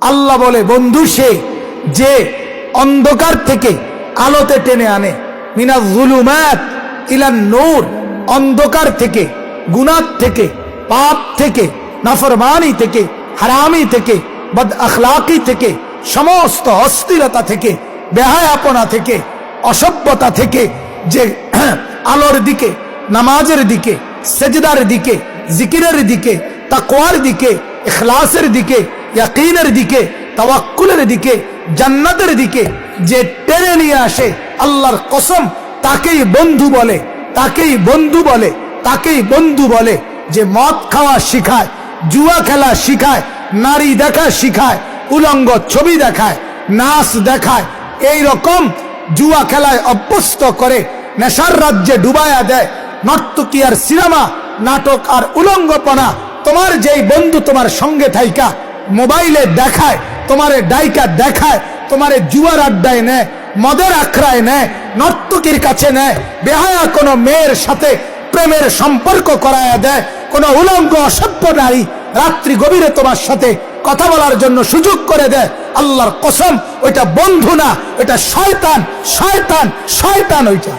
আল্লাহ বলে বন্ধু সে যে অন্ধকার থেকে আলোতে টেনে আনে, মিনাজ যুলুমাত ইলান নূর, অন্ধকার থেকে, গুনাহ থেকে, পাপ থেকে, নাফরমানি থেকে, হারামি থেকে, বদ আখলাকি থেকে, সমস্ত অস্থিরতা থেকে, বেহায়াপনা থেকে, অসভ্যতা থেকে যে আলোর দিকে, নামাজের দিকে, সেজদার দিকে, জিকিরের দিকে, তাকওয়ার দিকে, ইখলাসের দিকে, ইয়াকিনের দিকে, তাওয়াক্কুলের দিকে, জান্নাতের দিকে যে টেনে নিয়ে আসে, আল্লাহর কসম তাকেই বন্ধু বলে, তাকেই বন্ধু বলে, তাকেই বন্ধু বলে। যে মদ খাওয়া শিখায়, জুয়া খেলা শিখায়, নারী দেখা শিখায়, উলঙ্গ ছবি দেখায়, নাচ দেখায়, এই রকম জুয়া খেলায় অভ্যস্ত করে নেশার রাজ্যে ডুবায়া দেয়, নর্তকী আর সিনেমা, নাটক আর উলঙ্গপনা। তোমার যেই বন্ধু তোমার সঙ্গে থাইকা মোবাইলে দেখায়, তোমারে ডাইকা দেখায়, তোমারে জুয়ার আড্ডায় নেয়, মদের আখড়ায় নেয়, নর্তকীর কাছে নেয়, বেহায়া কোনো মেয়ের সাথে প্রেমের সম্পর্ক করায়া দেয়, কোনো উলঙ্গ অসভ্য নারী রাত্রি গভীরে তোমার সাথে কথা বলার জন্য সুযোগ করে দেয়, আল্লাহর কসম ওইটা বন্ধু না, ওইটা শয়তান, শয়তান, শয়তান ওইটা।